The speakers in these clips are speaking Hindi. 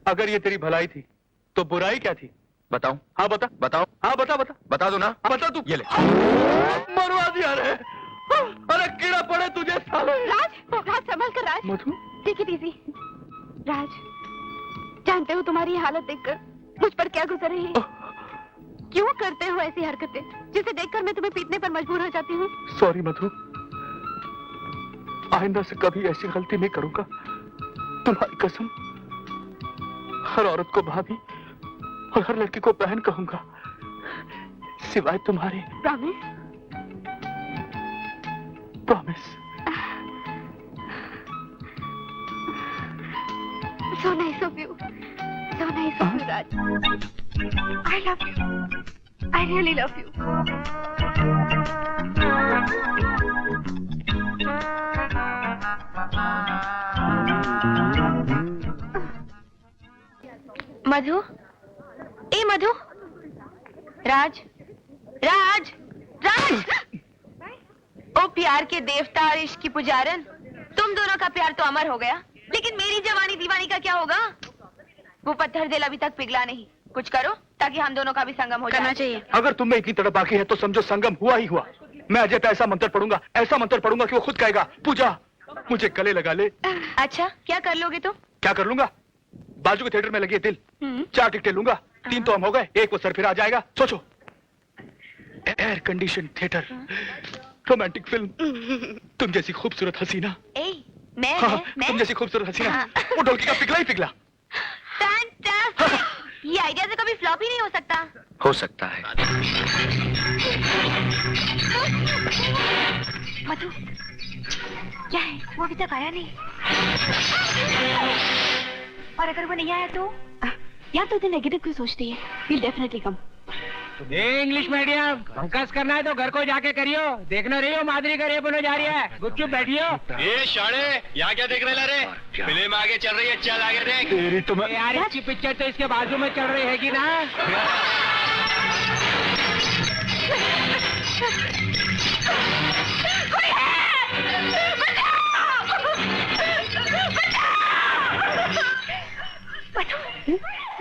अगर ये तेरी भलाई थी तो बुराई क्या थी? बताऊं? हाँ बता। बताओ? हाँ बता बता। बता दो ना। बता तू। ये ले। मरवा दिया रे। अरे कीड़ा पड़े तुझे साले। राज, राज संभल कर राज। मधु, टेक इट इजी। राज, जानते हो तुम्हारी ये हालत देखकर मुझ पर क्या गुजर रही है? क्यों करते हो ऐसी हरकतें जिसे देखकर मैं तुम्हें पीटने पर मजबूर हो जाती हूँ? सॉरी मधु, आइंदा से कभी ऐसी गलती नहीं करूंगा। तुम्हारी कसम। हर औरत को भाभी और हर लड़की को बहन कहूंगा, सिवाय तुम्हारी। Promise? Promise. So nice of you. So nice of you, Raj. I love you. I really love you. मधु, ए मधु, राज, राज, राज! ओ प्यार के देवता और इश्क की पुजारन, तुम दोनों का प्यार तो अमर हो गया, लेकिन मेरी जवानी दीवानी का क्या होगा? वो पत्थर दिल अभी तक पिघला नहीं। कुछ करो ताकि हम दोनों का भी संगम हो करना जाए। चाहिए। अगर तुम में इतनी तड़प बाकी है तो समझो संगम हुआ ही हुआ। मैं अजय पे ऐसा मंत्र पढ़ूंगा, ऐसा मंत्र पढ़ूंगा कि वो खुद कहेगा पूजा मुझे गले लगा ले। अच्छा, क्या कर लोगे तुम? क्या कर लूंगा? बाजू के थिएटर में लगी है दिल, 4 टिकटें लूंगा, 3 तो हम हो गए, 1 वो सर फिर आ जाएगा। सोचो, air condition theatre, romantic film, तुम जैसी खूबसूरत हसीना। मैं तुम जैसी खूबसूरत हसीना, वो ढोलकी का पिघला ही पिघला। फैंटास्टिक! ये आइडिया से कभी फ्लॉप ही नहीं हो सकता। हो सकता है। मधु, क्या है? वो अभी तक आया नहीं। और अगर वो नहीं आया तो? यार तो नेगेटिव क्यों सोचती है? He'll definitely come. English medium fungus करना है तो घर को जाके करियो। देखना रही हो माधुरी का रेप होने जा रही है। गुपचुप बैठियो। ये शाणे यहाँ क्या देख रहे रे? फिल्म आगे चल रही है, चल आगे देख। तेरी तो मैं... यार इसकी पिक्चर तो इसके बाजू में चल रही है कि ना?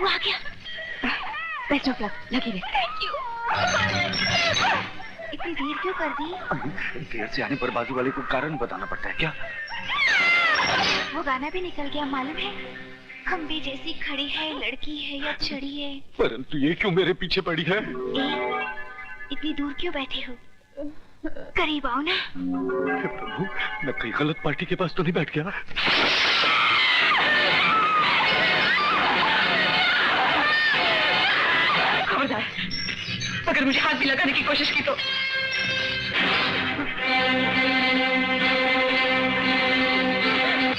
वो आ गया। बेस्ट ऑफ लक, लकी रहे। Thank you. इतनी देर क्यों कर दी? देर से आने पर बाजू वाले को कारण बताना पड़ता है क्या? वो गाना भी निकल गया, मालूम है? हम भी जैसी खड़ी है, लड़की है या छड़ी है। परंतु ये क्यों मेरे पीछे पड़ी है? इतनी दूर क्यों बैठे हो? करीब आओ ना। प्रभु, मैं कहीं गलत पार्टी के पास तो नहीं बैठ गया? खबरदार, अगर मुझे हाथ भी लगाने की कोशिश की तो।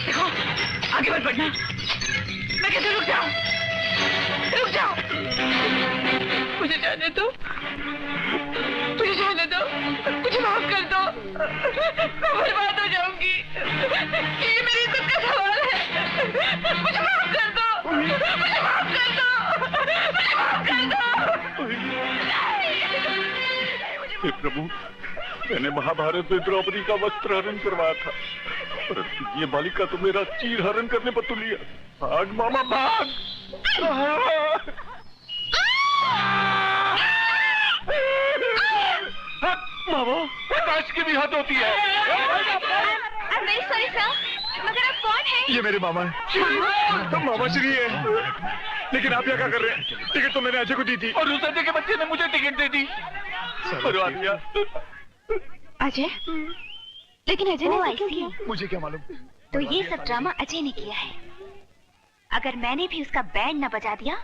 देखो, आगे मत बढ़ना। मैं कहती हूँ रुक जाओ, रुक जाओ। मुझे जाने दो, मुझे जाने दो, मुझे माफ कर दो। मैं बर्बाद हो जाऊंगी। ये मेरी इज्जत का सवाल है। मुझे माफ कर दो, मुझे माफ कर दो, मुझे माफ कर दो। हे प्रभु, मैंने महाभारत में द्रौपदी का वस्त्र हरण करवाया था, परंतु ये बालिका तो मेरा चीर हरण करने पर तुली है। भाग मामा भाग! मामा, काश की भी हद होती है। सॉरी सर, मगर आप कौन हैं? ये मेरे मामा है। तो मामा श्री है। लेकिन आप यहाँ क्या कर रहे हैं? टिकट तो मैंने अजय को दी थी और उस अजय के बच्चे ने मुझे टिकट दे दी। अजय? लेकिन अजय ने क्यों किया? मुझे क्या मालूम? तो ये सब ड्रामा अजय ने किया है। अगर मैंने भी उसका बैंड न बजा दिया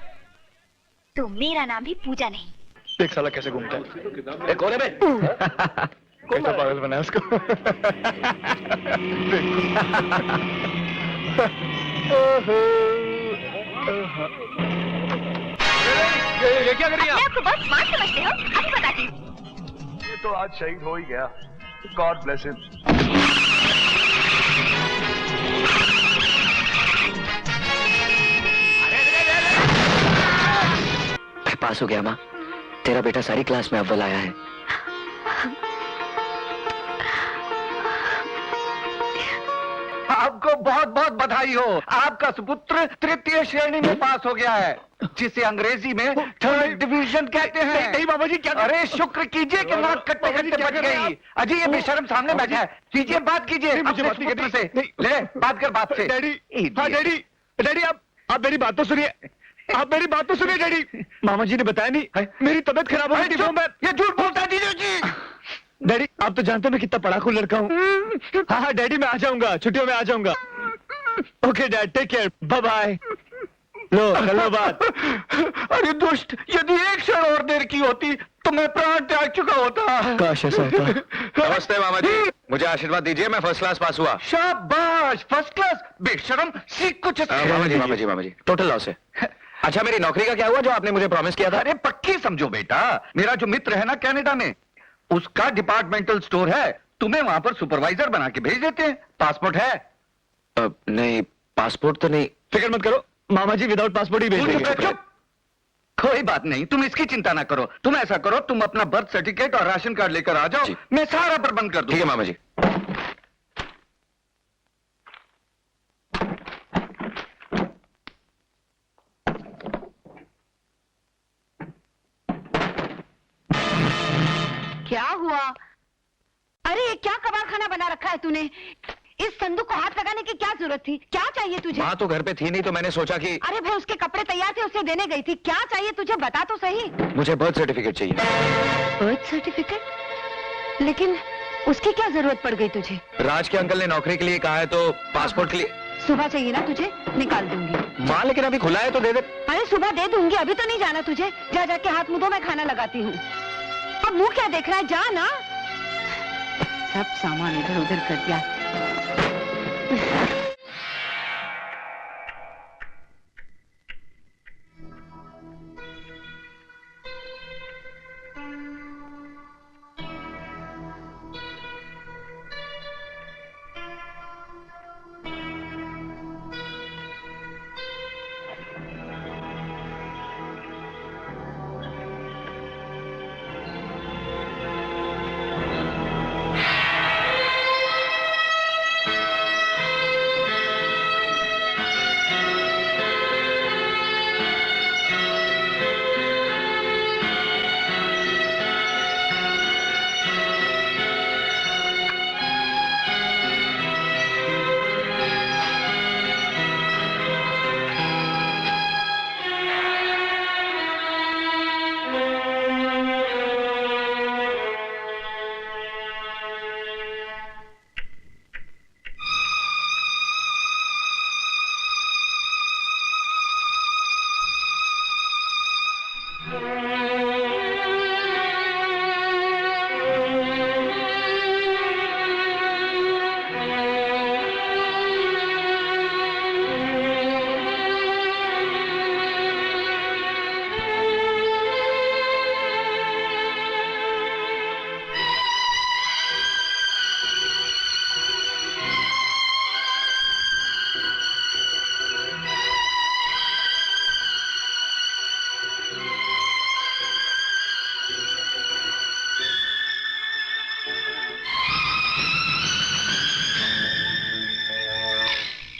तो मेरा नाम भी पूजा नहीं। देख साला कैसे घूमता है। कौन है बे? कैसा पागल बना है उसको? ये क्या कर रही है? आपको बहुत स्मार्ट समझते हो? अभी बताती हूँ। ये तो आज शहीद हो ही गया। God bless him. पास हो गया माँ। तेरा बेटा सारी क्लास में अव्वल आया है। आपको बहुत बहुत बधाई हो। आपका सुपुत्र तृतीय श्रेणी में पास हो गया है, जिसे अंग्रेजी में थर्ड डिवीजन कहते हैं। नहीं बाबा जी, क्या? अरे शुक्र कीजिए कि नाक कट्टे कट्टे बच गई। अजी ये बेशर्म सामने बैठा है, कीजिए बात कीजिए मुझे अपने बात नहीं सुपुत्र से। करनी। ले बात कर बाप से। Daddy, Idiot। हाँ डैडी आप मेरी बात तो सुनिए। आप मेरी बात तो सुनिए डैडी। मामा जी ने बताया नहीं, मेरी तबीयत खराब हो गई थी। ये झूठ बोलता है जीजू जी। डैडी आप तो जानते हैं मैं कितना पढ़ाकू लड़का हूँ। हाँ हाँ डैडी मैं आ जाऊंगा, छुट्टियों में आ जाऊंगा। Okay dad, take care, bye bye. लो कर लो बात। अरे दुष्ट, यदि एक क्षण और देर की होती तो मैं प्राण त्याग चुका होता। काश ऐसा होता। नमस्ते मामा जी, मुझे आशीर्वाद दीजिए, मैं फर्स्ट क्लास पास हुआ। शाबाश, फर्स्ट क्लास। बेशरम, सीख कुछ। मामा जी टोटल लॉस है। अच्छा मेरी नौकरी का क्या हुआ जो आपने मुझे प्रॉमिस किया था? अरे पक्की समझो बेटा, मेरा जो मित्र है ना कनाडा में, उसका डिपार्टमेंटल स्टोर है, तुम्हें वहां पर सुपरवाइजर बना के भेज देते हैं। पासपोर्ट है? नहीं पासपोर्ट तो नहीं। फिक्र मत करो, मामा जी विदाउट पासपोर्ट ही भेज देंगे। चुप। कोई बात नहीं, तुम इसकी चिंता ना करो। तुम ऐसा करो, तुम अपना बर्थ सर्टिफिकेट और राशन कार्ड लेकर आ जाओ, जी। मैं सारा प्रबंध कर दूं। ठीक है मामा जी। क्या हुआ? अरे ये क्या कबाड़ खाना बना रखा है तूने? इस संदूक को हाथ लगाने की क्या जरूरत थी? क्या चाहिए तुझे? माँ तो घर पे थी नहीं तो मैंने सोचा कि अरे भाई उसके कपड़े तैयार थे, उसे देने गई थी। क्या चाहिए तुझे, बता तो सही। मुझे बर्थ सर्टिफिकेट चाहिए। Birth certificate? लेकिन उसकी क्या जरूरत पड़ गई तुझे? राज के अंकल ने नौकरी के लिए कहा है तो पासपोर्ट के लिए। सुबह चाहिए ना तुझे, निकाल दूंगी। माँ लेकिन अभी खुला है तो दे दे। अरे सुबह दे दूंगी, अभी तो नहीं जाना तुझे। जा जाके हाथ मुंह धो, मैं खाना लगाती हूँ। अब मुंह क्या देख रहा है, जा ना। सब सामान इधर उधर कर दिया।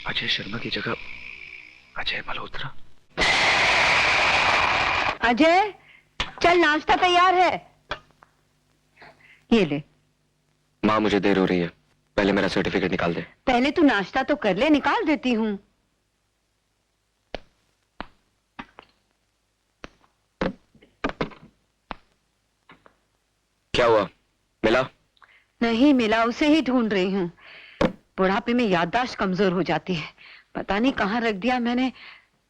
अजय शर्मा की जगह अजय मल्होत्रा। अजय चल, नाश्ता तैयार है, ये ले। माँ मुझे देर हो रही है, पहले मेरा सर्टिफिकेट निकाल दे। पहले तू नाश्ता तो कर ले, निकाल देती हूँ। क्या हुआ, मिला? नहीं मिला, उसे ही ढूंढ रही हूँ। बुढ़ापे में याददाश्त कमजोर हो जाती है, पता नहीं कहाँ रख दिया मैंने।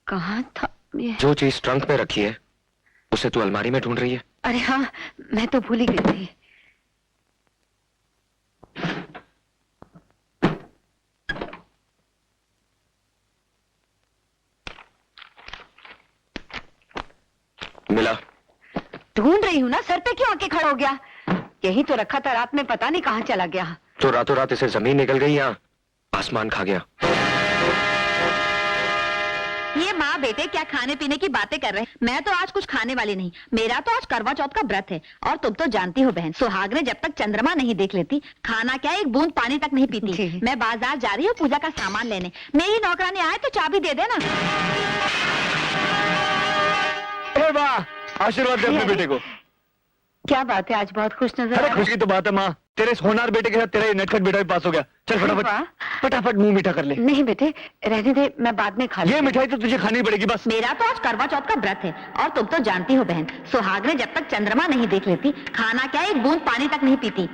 कहाँ था ये? जो चीज ट्रंक में रखी है उसे तू अलमारी में ढूंढ रही है? अरे हाँ, मैं तो भूल ही गई थी। मिला? ढूंढ रही हूँ ना, सर पे क्यों आके खड़ा हो गया? यही तो रखा था रात में, पता नहीं कहाँ चला गया। तो रातों रात इसे जमीन निकल गई या आसमान खा गया? ये माँ बेटे क्या खाने पीने की बातें कर रहे हैं। मैं तो आज कुछ खाने वाली नहीं। मेरा तो आज करवा चौथ का व्रत है। और तुम तो जानती हो बहन, सुहागने जब तक चंद्रमा नहीं देख लेती, खाना क्या एक बूंद पानी तक नहीं पीती। मैं बाजार जा रही हूँ पूजा का सामान लेने। मेरी नौकरानी आए तो चाबी दे देना। वाह, आशीर्वाद दे अपने बेटे को। क्या बात है, आज बहुत खुश नजर अरे खुशी की तो बात है माँ, तेरे इस होनहार बेटे के साथ तेरा ये नटखट बेटा भी पास हो गया। चल फटाफट फटाफट मुंह मीठा कर ले। नहीं बेटे, रहने दे, मैं बाद में खा ये मिठाई तो तुझे खानी पड़ेगी बस। मेरा तो आज करवा चौथ का व्रत है। और तुम तो जानती हो बहन, सुहागने जब तक चंद्रमा नहीं देख लेती, खाना क्या एक बूंद पानी तक नहीं पीती।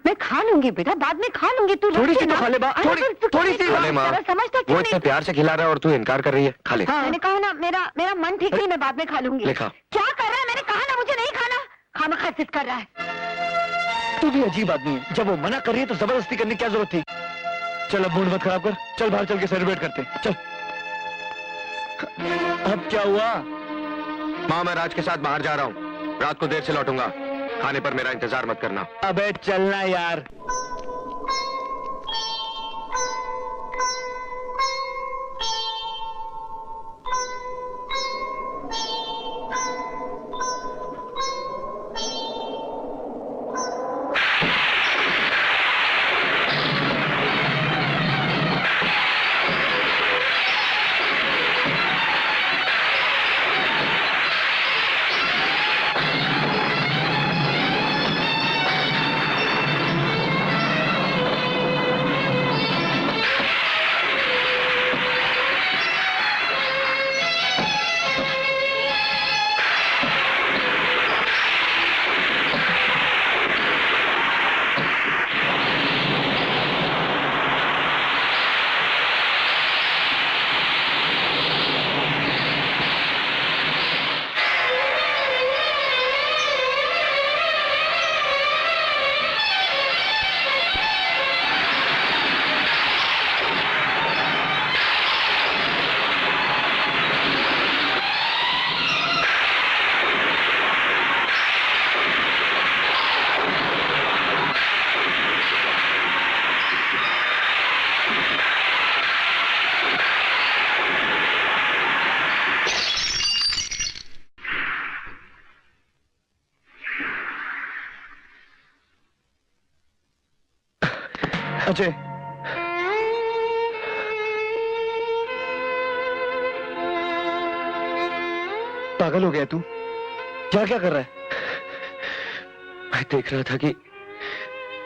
मैं खा लूंगी बेटा, बाद में खा लूंगी। तू थोड़ी सी तो खा ले बा, थोड़ी सी खा ले माँ। समझता वो इतने प्यार से खिला रहा है और तू इनकार कर रही है। खा ले। मैंने कहा ना, मेरा मन ठीक नहीं, मैं बाद में खा लूंगी। ले खा। क्या कर रहा है? मैंने कहा ना मुझे नहीं खाना। खामखा जिद कर रहा है। तू भी अजीब आदमी है, जब वो मना कर रही है तो जबरदस्ती करने की क्या जरूरत थी। चल अब मूड मत खराब कर, चल बाहर चल के सेलिब्रेट करते हैं। चल। अब क्या हुआ? माँ मैं राज के साथ बाहर जा रहा हूँ, रात को देर से लौटूंगा, खाने पर मेरा इंतजार मत करना। अबे चलना यार। अजय, पागल हो गया तू? क्या क्या कर रहा है? मैं देख रहा था कि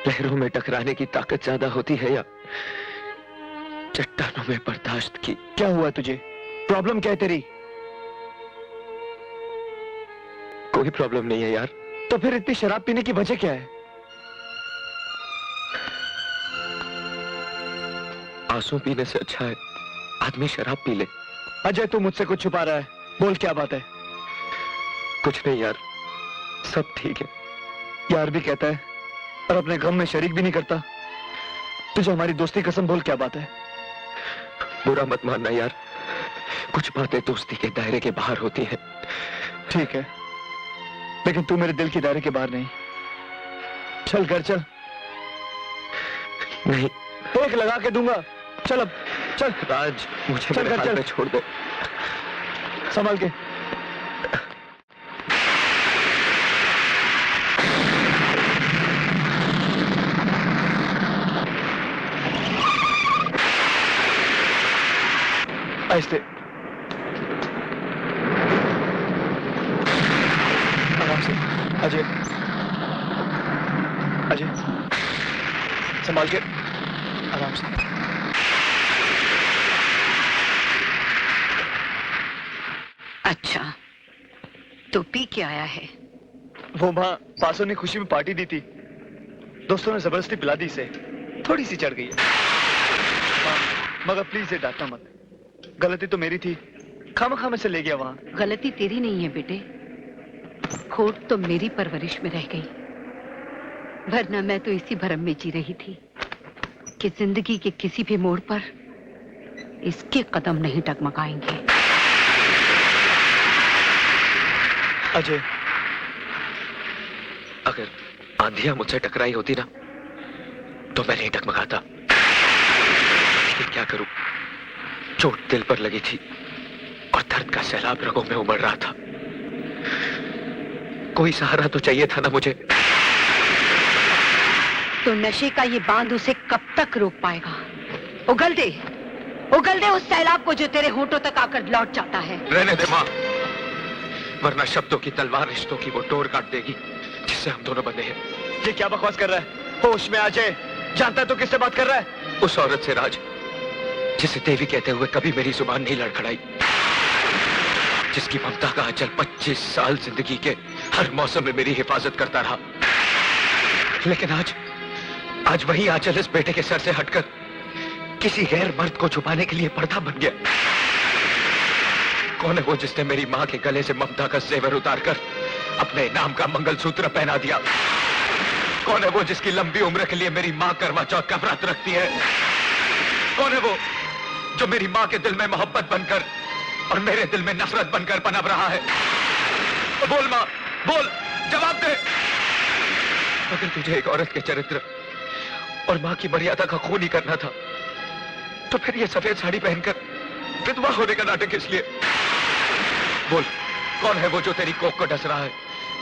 लहरों में टकराने की ताकत ज्यादा होती है या चट्टानों में बर्दाश्त की। क्या हुआ तुझे? प्रॉब्लम क्या है तेरी? कोई प्रॉब्लम नहीं है यार। तो फिर इतनी शराब पीने की वजह क्या है? आंसू पीने से अच्छा है आदमी शराब पी ले। अजय तू मुझसे कुछ छुपा रहा है, बोल क्या बात है? कुछ नहीं यार, सब ठीक है। यार भी कहता है और अपने गम में शरीक भी नहीं करता। तुझे हमारी दोस्ती कसम, बोल क्या बात है? बुरा मत मानना यार, कुछ बातें दोस्ती के दायरे के बाहर होती हैं। ठीक है, लेकिन तू मेरे दिल के दायरे के बाहर नहीं। चल घर चल। नहीं, एक लगा के दूंगा। चल अब चल। राज मुझे चल मेरे घर हाल चल। पे छोड़ दे। संभाल के। आहिस्ते, आराम से। अजय, अजय संभाल के, आराम से। अच्छा, तो पी के आया है? वो माँ पासों ने खुशी में पार्टी दी थी, दोस्तों ने जबरदस्ती पिला दी इसे, थोड़ी सी चढ़ गई है। माँ मगर प्लीज ये डांटना मत, गलती तो मेरी थी, खामखा मैं से ले गया वहां। गलती तेरी नहीं है बेटे, खोट तो मेरी परवरिश में रह गई, वरना मैं तो इसी भरम में जी रही थी कि जिंदगी के किसी भी मोड़ पर इसके कदम नहीं टकमकाएंगे। अजय, अगर आंधियां मुझसे टकराई होती ना तो मैं नहीं टकमकाता, लेकिन क्या करूं, चोट दिल पर लगी थी और दर्द का सैलाब रगों में उमड़ रहा था। कोई सहारा तो चाहिए था ना मुझे। तो नशे का ये बांध उसे कब तक रोक पाएगा? उगल दे उस सैलाब को जो तेरे होठों तक आकर लौट जाता है। रहने दे माँ, वरना शब्दों की तलवार रिश्तों की वो डोर काट देगी जिससे हम दोनों बंधे हैं। ये क्या बकवास कर रहा है? होश में आ जाए। जानता है तो किससे बात कर रहा है? उस औरत से राज, जिसे देवी कहते हुए कभी मेरी जुबान नहीं लड़खड़ाई, जिसकी ममता का आंचल 25 साल जिंदगी के हर मौसम में मेरी हिफाजत करता रहा। लेकिन आज वही आंचल इस बेटे के सर से हटकर किसी गैर मर्द को छुपाने के लिए पर्दा बन गया। कौन है वो जिसने मेरी मां के गले से ममता का जेवर उतारकर अपने नाम का मंगलसूत्र पहना दिया? कौन है वो जिसकी लंबी उम्र के लिए मेरी मां करवा चौथ का व्रत रखती है? कौन है वो जो मेरी मां के दिल में मोहब्बत बनकर और मेरे दिल में नफरत बनकर पनप रहा है? बोल मां, बोल, जवाब दे। अगर तुझे एक औरत के चरित्र और मां की मर्यादा का खून ही करना था, तो फिर ये सफेद साड़ी पहनकर विधवा होने का नाटक किस लिए? बोल, कौन है वो जो तेरी कोख को डस रहा है?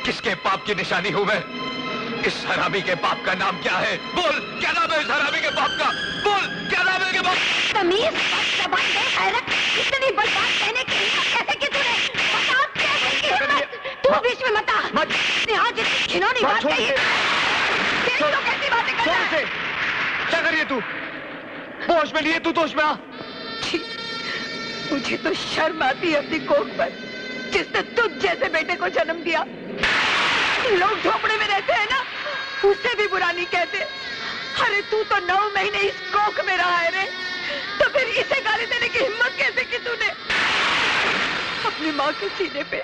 किसके पाप की निशानी हूं मैं? इस हरामी के बाप का नाम क्या है? बोल, क्या नाम है इस हरामी के बाप का? बोल, क्या नाम है इनके बाप? तमीज, ज़बान दे, हैरत, इतनी बड़ी बात कहने की हिम्मत कैसे की तूने? बता, कैसे की हिम्मत? तू बीच में मत आ। यहाँ जितनी घिनौनी बात कही है, तेरी तो कैसी बातें कर रहा है? क्या कर रही है तू? होश में लिए तू, तो होश में आ। मुझे तो शर्म आती है अपनी कोख पर, जिसने तुझ जैसे बेटे को जन्म दिया। लोग झोपड़े में रहते हैं ना, उससे भी बुरा नहीं कहते। अरे तू तो 9 महीने इस कोख में रहा है रे, तो फिर इसे गाली देने की हिम्मत कैसे की तूने? अपनी माँ के सीने पे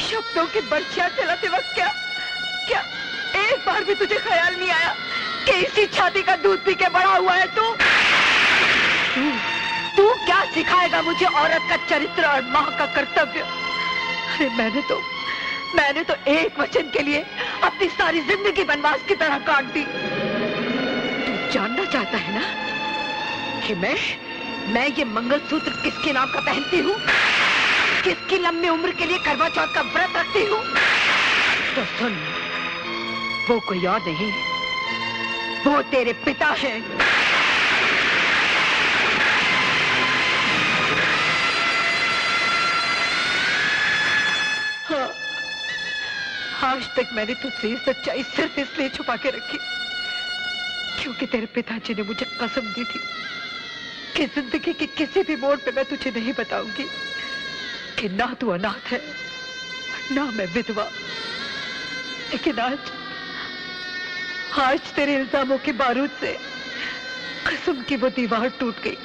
शब्दों की बर्छियां चलाते वक्त क्या एक बार भी तुझे ख्याल नहीं आया कि इसी छाती का दूध पी के बड़ा हुआ है तू क्या सिखाएगा मुझे औरत का चरित्र और माँ का कर्तव्य? अरे मैंने तो एक वचन के लिए अपनी सारी जिंदगी वनवास की तरह काट दी। तू जानना चाहता है ना कि मैं ये मंगलसूत्र किसके नाम का पहनती हूँ, किसकी लंबी उम्र के लिए करवा चौथ का व्रत रखती हूँ? तो सुन, वो कोई और नहीं, वो तेरे पिता हैं। हाँ, आज तक मैंने तुझसे ये सच्चाई सिर्फ इसलिए छुपा के रखी क्योंकि तेरे पिताजी ने मुझे कसम दी थी कि जिंदगी के किसी भी मोड़ पे मैं तुझे नहीं बताऊंगी कि ना तू अनाथ है ना मैं विधवा। लेकिन आज तेरे इल्जामों के बारूद से कसम की वो दीवार टूट गई।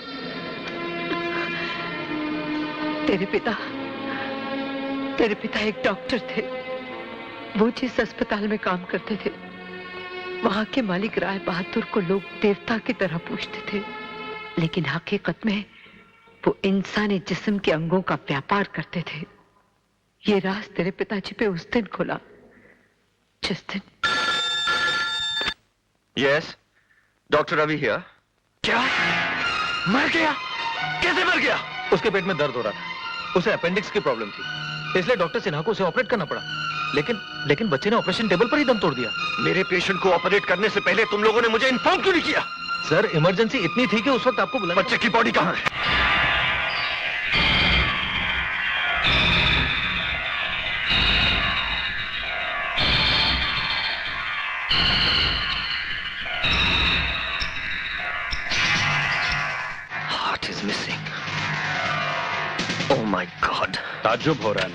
तेरे पिता एक डॉक्टर थे। वो जिस अस्पताल में काम करते थे, वहां के मालिक राय बहादुर को लोग देवता की तरह पूजते थे, लेकिन हकीकत में वो इंसानी जिस्म के अंगों का व्यापार करते थे। ये राज तेरे पिताजी पे उस दिन खुला जिस दिन। Yes, doctor Ravi here. क्या? मर गया? कैसे मर गया? उसके पेट में दर्द हो रहा था, उसे अपेंडिक्स की प्रॉब्लम थी, इसलिए डॉक्टर सिन्हा को उसे ऑपरेट करना पड़ा। लेकिन बच्चे ने ऑपरेशन टेबल पर ही दम तोड़ दिया। मेरे पेशेंट को ऑपरेट करने से पहले तुम लोगों ने मुझे इन्फॉर्म क्यों नहीं किया? सर, इमरजेंसी इतनी थी कि उस वक्त आपको बुलाया। बच्चे की बॉडी कहाँ है? Heart is missing. Oh my God. ताज्जुब हो रहा है।